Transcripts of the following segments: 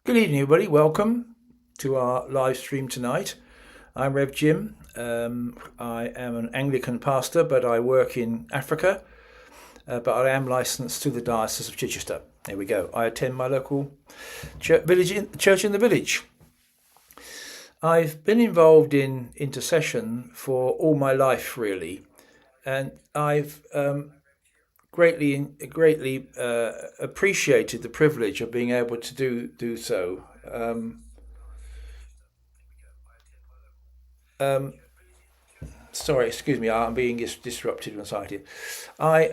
Good evening, everybody. Welcome to our live stream tonight. I'm Rev Jim. I am an Anglican pastor, but I work in Africa. But I am licensed to the Diocese of Chichester. There we go. I attend my local church in the village. I've been involved in intercession for all my life, really, and I've greatly appreciated the privilege of being able to do so. Um, Sorry, excuse me, I'm being disrupted and excited. I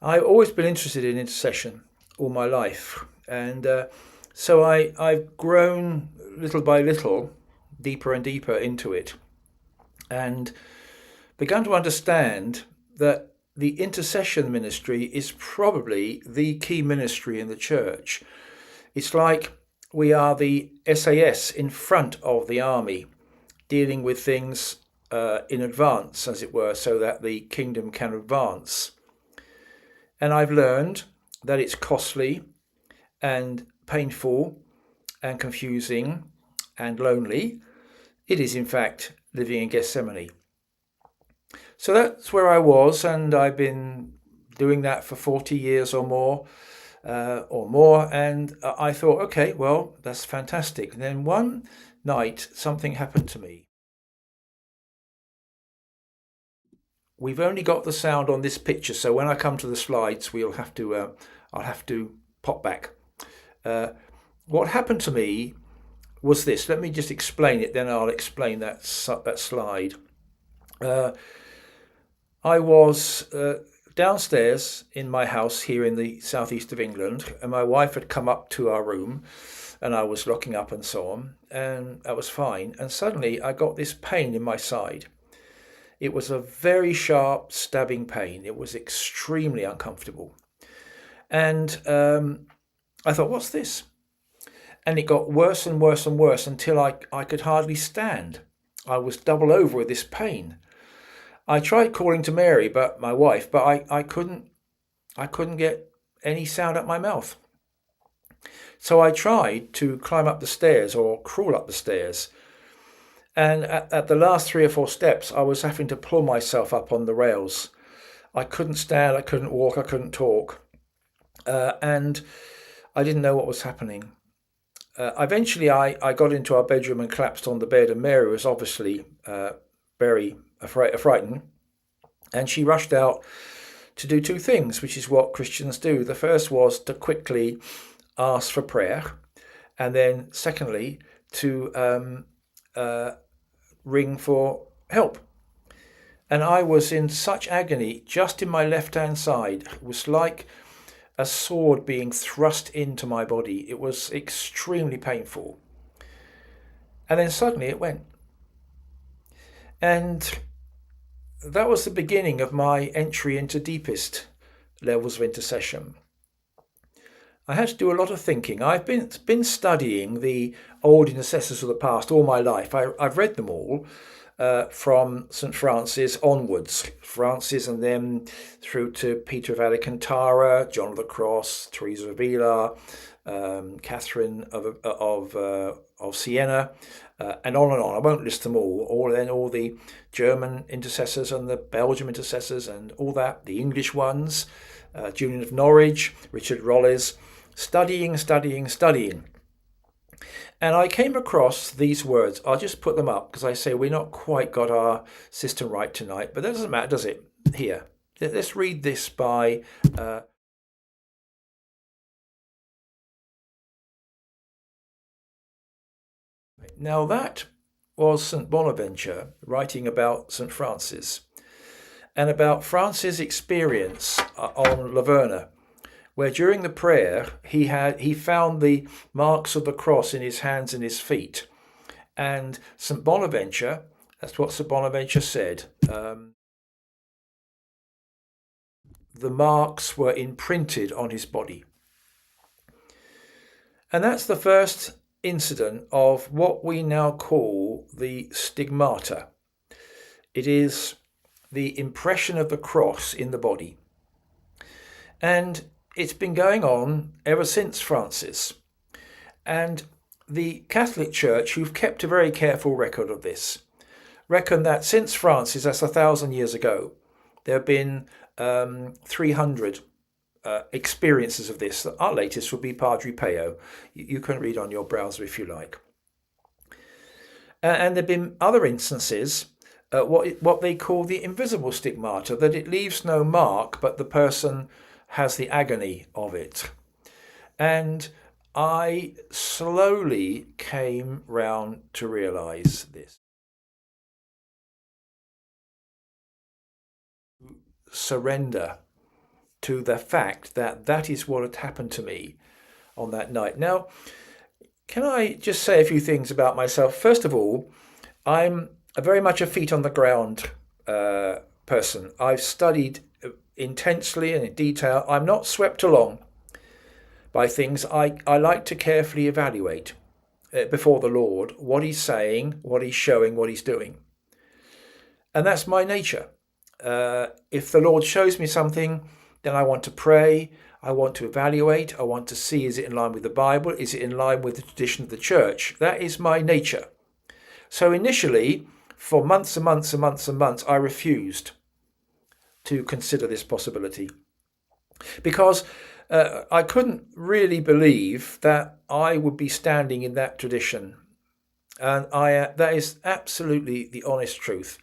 I've always been interested in intercession all my life, and so I've grown little by little, deeper and deeper into it, and begun to understand that the intercession ministry is probably the key ministry in the church. It's like we are the SAS in front of the army, dealing with things in advance, as it were, so that the kingdom can advance. And I've learned that it's costly and painful and confusing and lonely. It is, in fact, living in Gethsemane. So that's where I was, and I've been doing that for 40 years or more. And I thought, okay, well, that's fantastic. And then one night, something happened to me. We've only got the sound on this picture, so when I come to the slides, I'll have to pop back. Uh, what happened to me was this. Let me just explain it, then I'll explain that slide. Uh, I was downstairs in my house here in the southeast of England, and my wife had come up to our room, and I was locking up and so on, and that was fine. And suddenly I got this pain in my side. It was a very sharp, stabbing pain. It was extremely uncomfortable. And I thought, what's this? And it got worse and worse and worse until I could hardly stand. I was double over with this pain. I tried calling to Mary, my wife, but I couldn't get any sound out my mouth. So I tried to climb up the stairs or crawl up the stairs. And at the last 3 or 4 steps, I was having to pull myself up on the rails. I couldn't stand, I couldn't walk, I couldn't talk. And I didn't know what was happening. Eventually, I got into our bedroom and collapsed on the bed, and Mary was obviously very frightened. And she rushed out to do 2 things, which is what Christians do. The first was to quickly ask for prayer, and then secondly, to ring for help. And I was in such agony just in my left hand side. It was like a sword being thrust into my body. It was extremely painful. And then suddenly it went. And that was the beginning of my entry into deepest levels of intercession. I had to do a lot of thinking. I've been studying the old intercessors of the past all my life. I've read them all from St. Francis onwards. Francis and then through to Peter of Alcantara, John of the Cross, Teresa of Avila, Catherine of Siena, and on and on. I won't list them all. All the German intercessors and the Belgian intercessors and all that, the English ones, Julian of Norwich, Richard Rolles. Studying. And I came across these words. I'll just put them up because I say we're not quite got our system right tonight, but that doesn't matter, does it? Here, let's read this by now that was St. Bonaventure writing about St. Francis and about Francis' experience on Laverna, where during the prayer he found the marks of the cross in his hands and his feet. And St. Bonaventure, that's what St. Bonaventure said, the marks were imprinted on his body. And that's the first incident of what we now call the stigmata. It is the impression of the cross in the body. And it's been going on ever since Francis. And the Catholic Church, who've kept a very careful record of this, reckon that since Francis, that's 1,000 years ago, there have been 300 experiences of this. Our latest would be Padre Pio. You can read on your browser if you like. And there have been other instances, what they call the invisible stigmata, that it leaves no mark, but the person has the agony of it. And I slowly came round to realise this. Surrender to the fact that that is what had happened to me on that night. Now, can I just say a few things about myself? First of all, I'm very much a feet on the ground person. I've studied intensely and in detail. I'm not swept along by things. I like to carefully evaluate before the Lord what he's saying, what he's showing, what he's doing. And that's my nature. If the Lord shows me something, then I want to pray, I want to evaluate, I want to see, is it in line with the Bible? Is it in line with the tradition of the church? That is my nature. So initially, for months and months and months and months, I refused to consider this possibility because I couldn't really believe that I would be standing in that tradition. And that is absolutely the honest truth.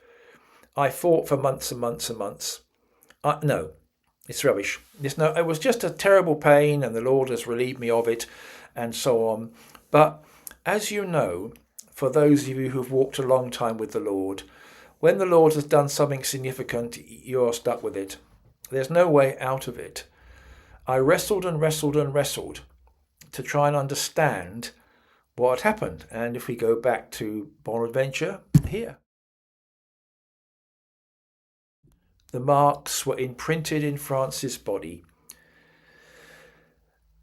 I fought for months and months and months. No, it's rubbish. It was just a terrible pain, and the Lord has relieved me of it, and so on. But as you know, for those of you who've walked a long time with the Lord, when the Lord has done something significant, you're stuck with it. There's no way out of it. I wrestled and wrestled and wrestled to try and understand what had happened. And if we go back to Bonaventure, here. The marks were imprinted in Francis' body.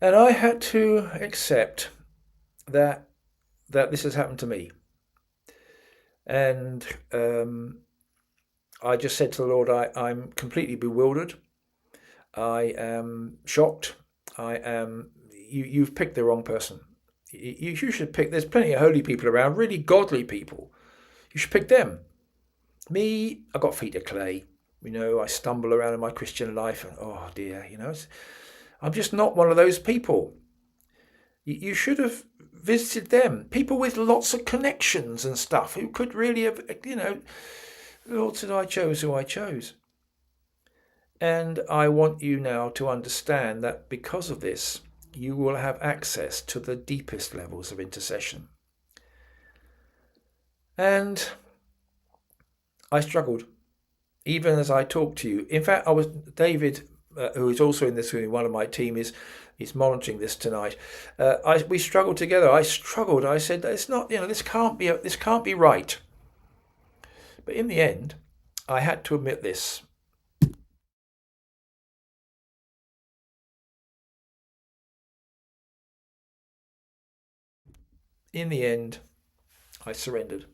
And I had to accept that this has happened to me. And I just said to the Lord, I'm completely bewildered. I am shocked. You've picked the wrong person. You should pick, there's plenty of holy people around, really godly people. You should pick them. Me, I got feet of clay. I stumble around in my Christian life and, oh dear, I'm just not one of those people. You should have visited them. People with lots of connections and stuff who could really have, Lord said, I chose who I chose. And I want you now to understand that because of this, you will have access to the deepest levels of intercession. And I struggled. Even as I talk to you. In fact, David, who is also in this room, one of my team, is monitoring this tonight. We struggled together. I struggled. I said, "It's not. This can't be right." But in the end, I had to admit this. In the end, I surrendered.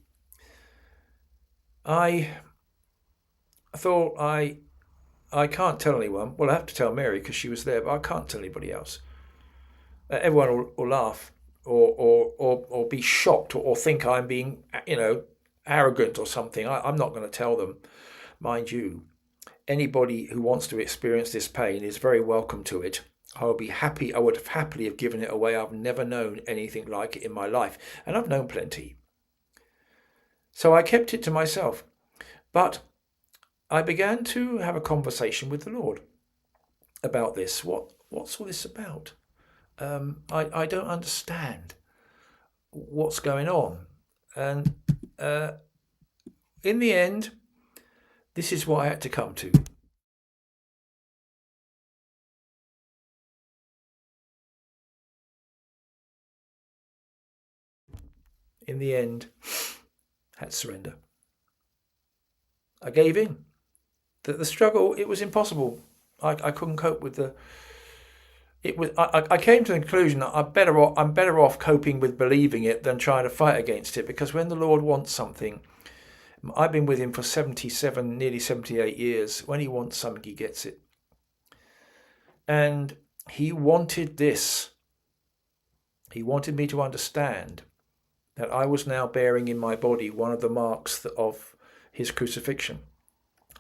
I thought I can't tell anyone. Well, I have to tell Mary because she was there, but I can't tell anybody else. Everyone will laugh or be shocked or think I'm being, arrogant or something. I'm not going to tell them. Mind you, anybody who wants to experience this pain is very welcome to it. I would have happily have given it away. I've never known anything like it in my life, and I've known plenty. So I kept it to myself. But I began to have a conversation with the Lord about this. What's all this about? I don't understand what's going on. And in the end, this is what I had to come to. In the end, I had to surrender. I gave in. The struggle, it was impossible. I couldn't cope with I came to the conclusion that I'm better off coping with believing it than trying to fight against it, because when the Lord wants something, I've been with him for 77, nearly 78 years. When he wants something, he gets it. And he wanted this He wanted me to understand that I was now bearing in my body one of the marks of his crucifixion,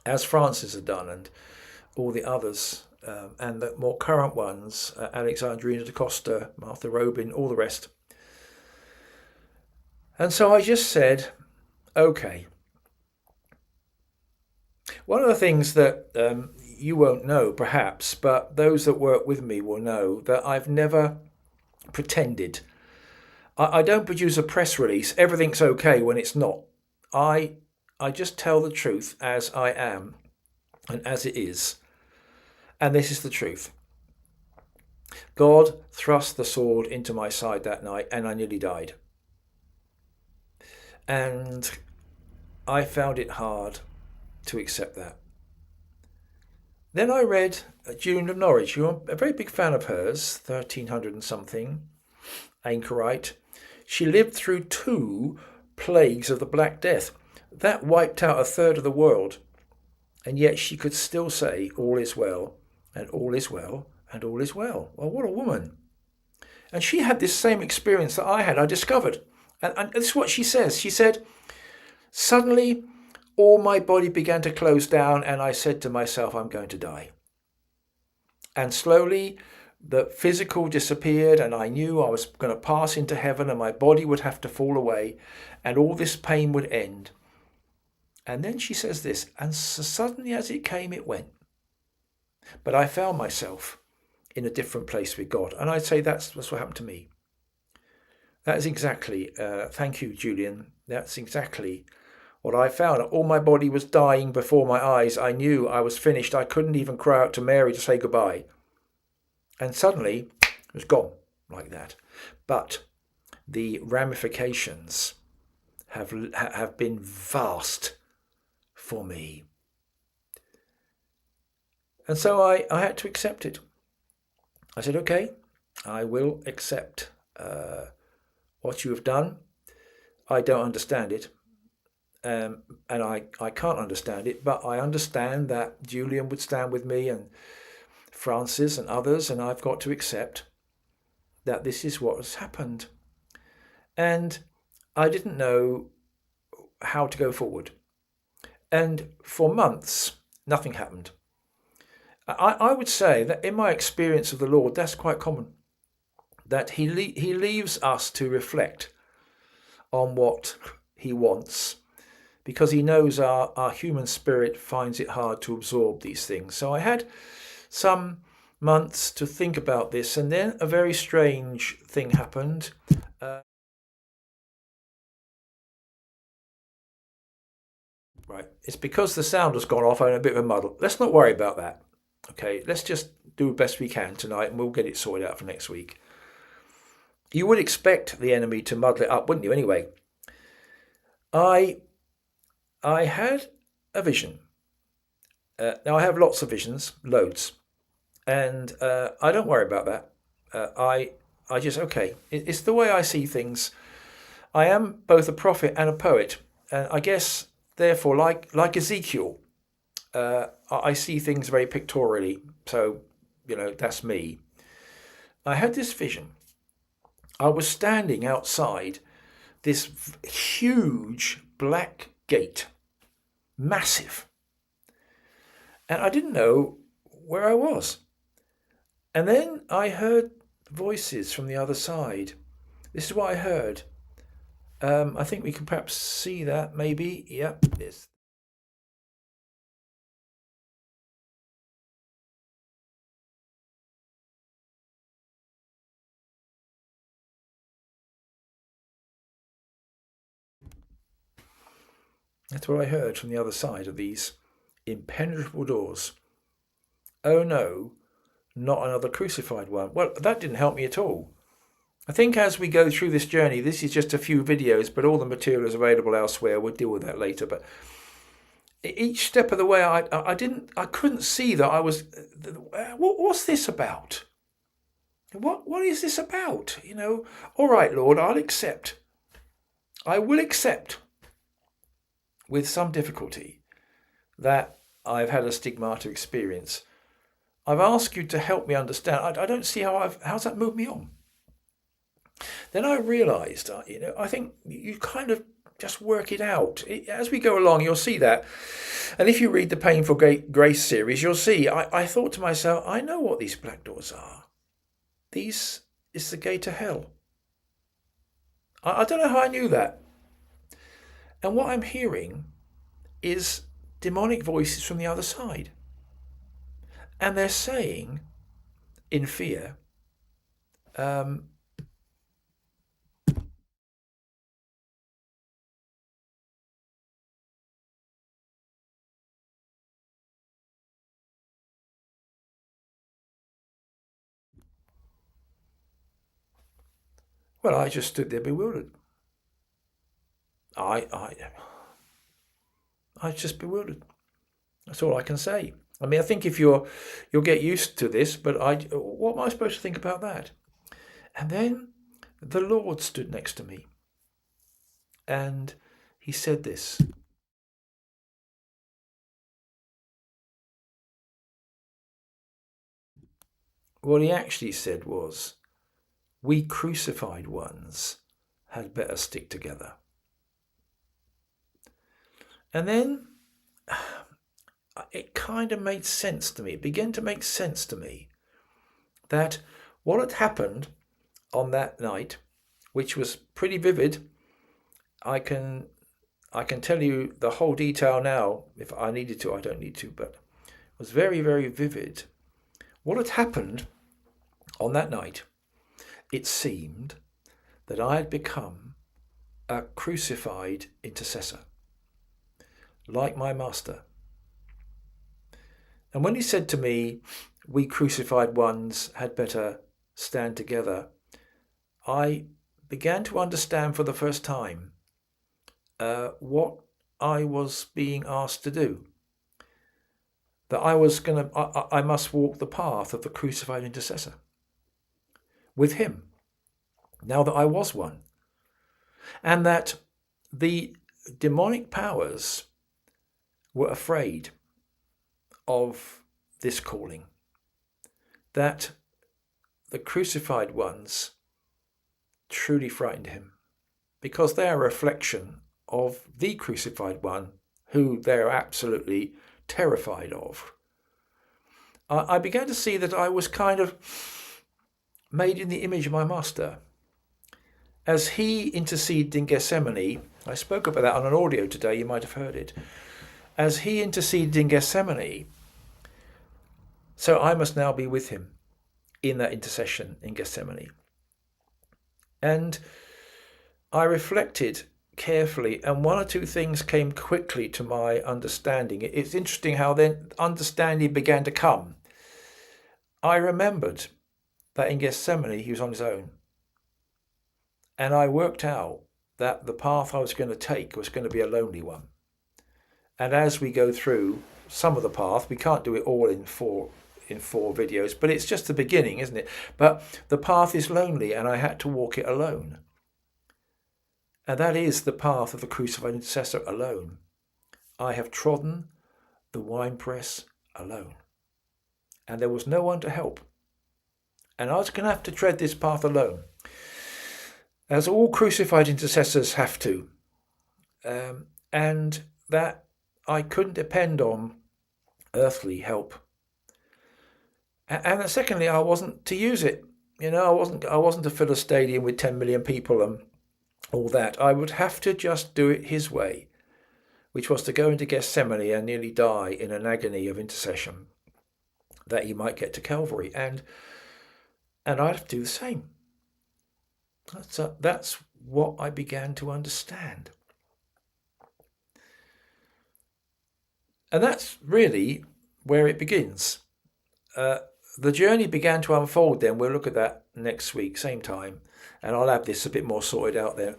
as Francis had done, and all the others, and the more current ones, Alexandrina da Costa, Martha Robin, all the rest. And so I just said, okay. One of the things that you won't know, perhaps, but those that work with me will know that I've never pretended. I don't produce a press release. Everything's okay when it's not. I just tell the truth as I am and as it is. And this is the truth. God thrust the sword into my side that night and I nearly died. And I found it hard to accept that. Then I read Julian of Norwich. You're a very big fan of hers, 1300 and something, anchorite. She lived through 2 plagues of the Black Death. That wiped out a third of the world. And yet she could still say, all is well, and all is well, and all is well. Well, what a woman. And she had this same experience that I had, I discovered. And this is what she says. She said, suddenly all my body began to close down and I said to myself, I'm going to die. And slowly the physical disappeared and I knew I was going to pass into heaven and my body would have to fall away and all this pain would end. And then she says this, and so suddenly as it came, it went. But I found myself in a different place with God. And I'd say that's what happened to me. That is exactly, thank you, Julian. That's exactly what I found. All my body was dying before my eyes. I knew I was finished. I couldn't even cry out to Mary to say goodbye. And suddenly it was gone like that. But the ramifications have been vast for me. And so I had to accept it. I said, okay, I will accept what you have done. I don't understand it. And I can't understand it, but I understand that Julian would stand with me and Francis and others, and I've got to accept that this is what has happened. And I didn't know how to go forward. And for months, nothing happened. I would say that in my experience of the Lord, that's quite common, that he leaves us to reflect on what he wants, because he knows our human spirit finds it hard to absorb these things. So I had some months to think about this, and then a very strange thing happened. Right, it's because the sound has gone off. I'm in a bit of a muddle. Let's not worry about that. Okay, let's just do the best we can tonight, and we'll get it sorted out for next week. You would expect the enemy to muddle it up, wouldn't you? Anyway, I had a vision. Now I have lots of visions, loads, and I don't worry about that. I just, okay, it's the way I see things. I am both a prophet and a poet, and I guess therefore, like Ezekiel, I see things very pictorially. So, that's me. I had this vision. I was standing outside this huge black gate, massive. And I didn't know where I was. And then I heard voices from the other side. This is what I heard. I think we can perhaps see that, maybe. Yep, yes. That's what I heard from the other side of these impenetrable doors. Oh no, not another crucified one. Well, that didn't help me at all. I think as we go through this journey, this is just a few videos, but all the material is available elsewhere. We'll deal with that later. But each step of the way, I couldn't see that I was. What's this about? What is this about? All right, Lord, I'll accept. I will accept, with some difficulty, that I've had a stigmata experience. I've asked you to help me understand. I don't see how's that moved me on. Then I realised, I think you kind of just work it out. As we go along, you'll see that. And if you read the Painful Grace series, you'll see, I thought to myself, I know what these black doors are. These is the gate to hell. I don't know how I knew that. And what I'm hearing is demonic voices from the other side. And they're saying, in fear, well, I just stood there bewildered. I just bewildered. That's all I can say. I mean, I think if you'll get used to this, but what am I supposed to think about that? And then the Lord stood next to me, and he said this. What he actually said was, we crucified ones had better stick together. And then it kind of made sense to me. It began to make sense to me that what had happened on that night, which was pretty vivid, I can tell you the whole detail now if I needed to. I don't need to, but it was very, very vivid. What had happened on that night, it seemed that I had become a crucified intercessor, like my master. And when he said to me, we crucified ones had better stand together, I began to understand for the first time what I was being asked to do. That I must walk the path of the crucified intercessor with him, now that I was one. And that the demonic powers were afraid of this calling. That the crucified ones truly frightened him, because they are a reflection of the crucified one who they are absolutely terrified of. I began to see that I was kind of made in the image of my master. As he interceded in Gethsemane, I spoke about that on an audio today, you might have heard it. As he interceded in Gethsemane, so I must now be with him in that intercession in Gethsemane. And I reflected carefully, and one or two things came quickly to my understanding. It's interesting how then understanding began to come. I remembered that in Gethsemane he was on his own. And I worked out that the path I was going to take was going to be a lonely one. And as we go through some of the path, we can't do it all in four videos, but it's just the beginning, isn't it? But the path is lonely, and I had to walk it alone. And that is the path of the crucified intercessor alone. I have trodden the winepress alone. And there was no one to help. And I was going to have to tread this path alone, as all crucified intercessors have to. And that I couldn't depend on earthly help. And secondly, I wasn't to use it. I wasn't to fill a stadium with 10 million people and all that. I would have to just do it his way, which was to go into Gethsemane and nearly die in an agony of intercession, that he might get to Calvary. And I'd have to do the same. That's what I began to understand. And that's really where it begins. The journey began to unfold then. We'll look at that next week, same time. And I'll have this a bit more sorted out there.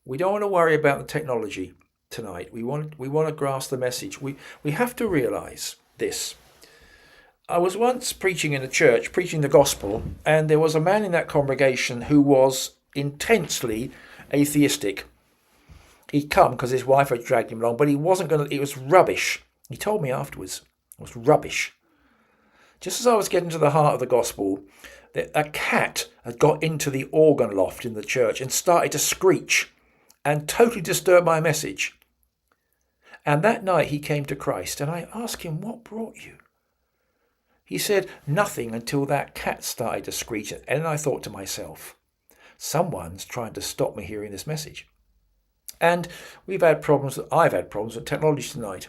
We don't want to worry about the technology tonight. We want to grasp the message. We have to realise this. I was once preaching in a church, preaching the gospel, and there was a man in that congregation who was intensely atheistic. He'd come because his wife had dragged him along, but he wasn't going to, it was rubbish. He told me afterwards, it was rubbish. just as I was getting to the heart of the gospel, a cat had got into the organ loft in the church and started to screech and totally disturb my message. And that night he came to Christ, and I asked him, "What brought you?" He said, "Nothing until that cat started to screech." And I thought to myself, someone's trying to stop me hearing this message. And I've had problems with technology tonight.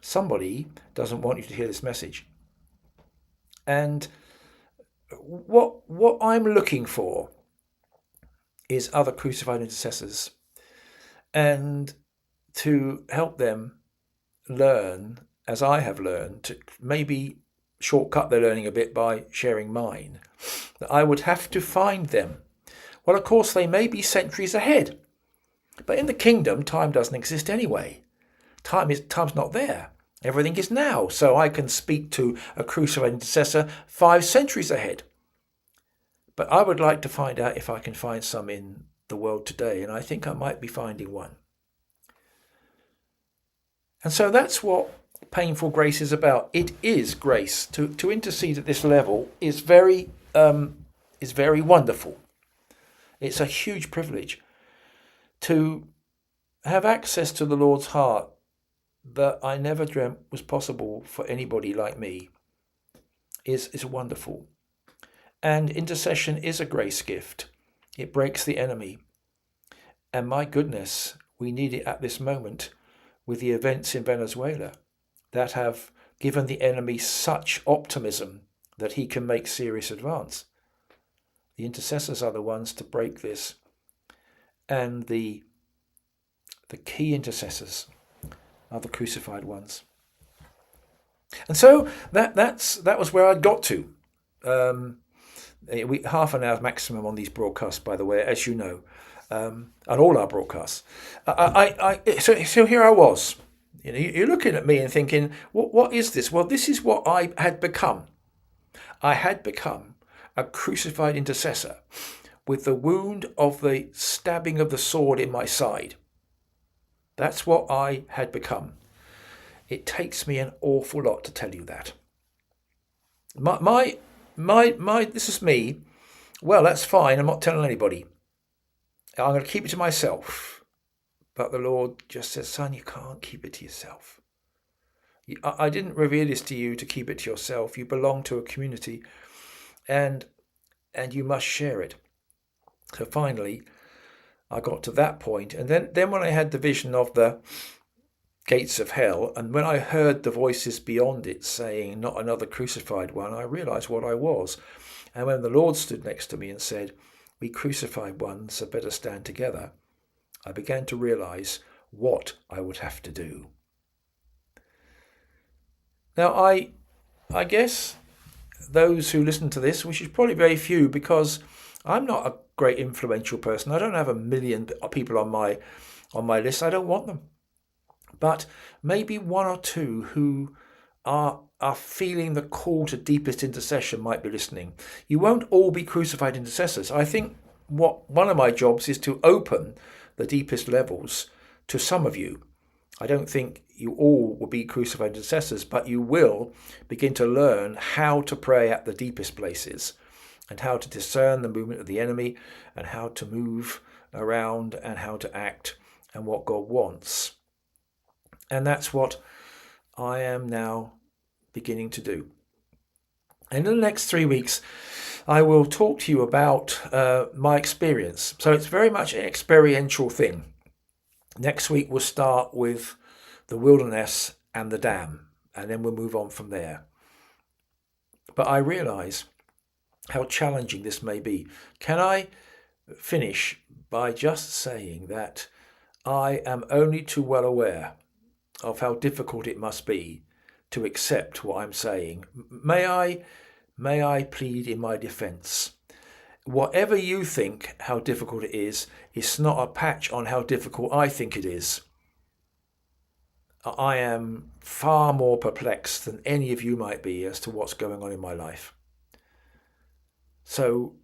Somebody doesn't want you to hear this message. And what I'm looking for is other crucified intercessors, and to help them learn as I have learned, to maybe shortcut their learning a bit by sharing mine, that I would have to find them. Well, of course, they may be centuries ahead, but in the kingdom, time doesn't exist anyway. Time's not there. Everything is now, so I can speak to a crucified intercessor 5 centuries ahead. But I would like to find out if I can find some in the world today, and I think I might be finding one. And so that's what painful grace is about. It is grace. To intercede at this level is very wonderful. It's a huge privilege to have access to the Lord's heart that I never dreamt was possible for anybody like me. Is wonderful. And intercession is a grace gift. It breaks the enemy. And my goodness, we need it at this moment with the events in Venezuela that have given the enemy such optimism that he can make serious advance. The intercessors are the ones to break this. And the key intercessors are the crucified ones. And so that was where I got to. Half an hour maximum on these broadcasts, by the way, as you know, on all our broadcasts. So here I was. You're looking at me and thinking, what is this? Well, this is what I had become. I had become a crucified intercessor with the wound of the stabbing of the sword in my side. That's what I had become. It takes me an awful lot to tell you that. My this is me. Well, that's fine. I'm not telling anybody. I'm going to keep it to myself. But the Lord just says, son, you can't keep it to yourself. I didn't reveal this to you to keep it to yourself. You belong to a community, and you must share it. So finally, I got to that point. And then when I had the vision of the gates of hell, and when I heard the voices beyond it saying, not another crucified one, I realized what I was. And when the Lord stood next to me and said, we crucified ones, so better stand together, I began to realize what I would have to do. Now, I guess those who listen to this, which is probably very few, because I'm not a great influential person. I don't have 1 million people on my list. I don't want them. But maybe 1 or 2 who are feeling the call to deepest intercession might be listening. You won't all be crucified intercessors. I think one of my jobs is to open the deepest levels to some of you. I don't think you all will be crucified intercessors, but you will begin to learn how to pray at the deepest places and how to discern the movement of the enemy and how to move around and how to act and what God wants. And that's what I am now beginning to do. And in the next 3 weeks, I will talk to you about my experience. So it's very much an experiential thing. Next week, we'll start with the wilderness and the dam, and then we'll move on from there. But I realize how challenging this may be. Can I finish by just saying that I am only too well aware of how difficult it must be to accept what I'm saying. May I plead in my defense? Whatever you think how difficult it is, it's not a patch on how difficult I think it is. I am far more perplexed than any of you might be as to what's going on in my life. So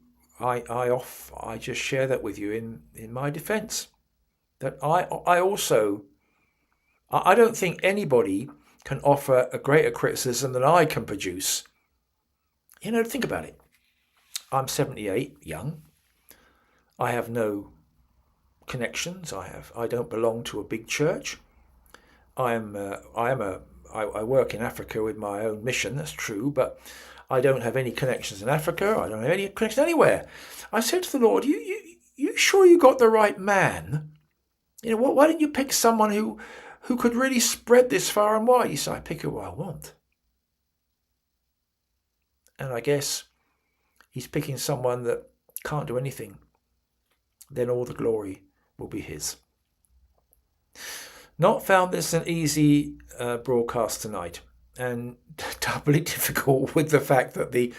I just share that with you in my defense. That I don't think anybody can offer a greater criticism than I can produce Think about it. I'm 78, young. I have no connections. I don't belong to a big church. I work in Africa with my own mission. That's true, but I don't have any connections in Africa. I don't have any connections anywhere. I said to the Lord, you sure you got the right man? Why didn't you pick someone who could really spread this far and wide? He said, I pick who I want. And I guess he's picking someone that can't do anything. Then all the glory will be his. Not found this an easy broadcast tonight, and doubly difficult with the fact that the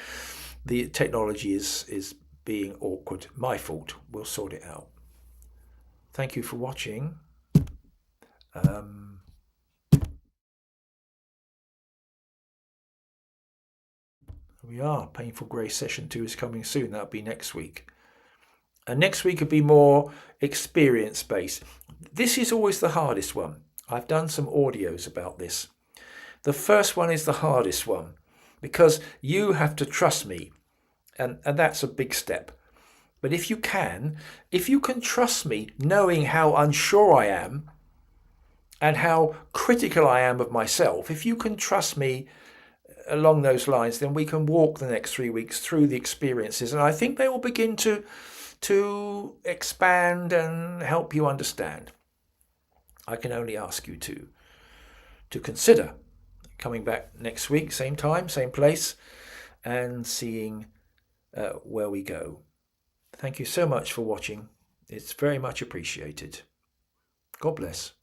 technology is being awkward. My fault. We'll sort it out. Thank you for watching. We are. Painful Grace Session 2 is coming soon. That'll be next week. And next week will be more experience-based. This is always the hardest one. I've done some audios about this. The first one is the hardest one because you have to trust me. And that's a big step. But if you can trust me knowing how unsure I am and how critical I am of myself, if you can trust me along those lines, then we can walk the next 3 weeks through the experiences. And I think they will begin to expand and help you understand. I can only ask you to consider coming back next week, same time, same place, and seeing where we go. Thank you so much for watching. It's very much appreciated. God bless.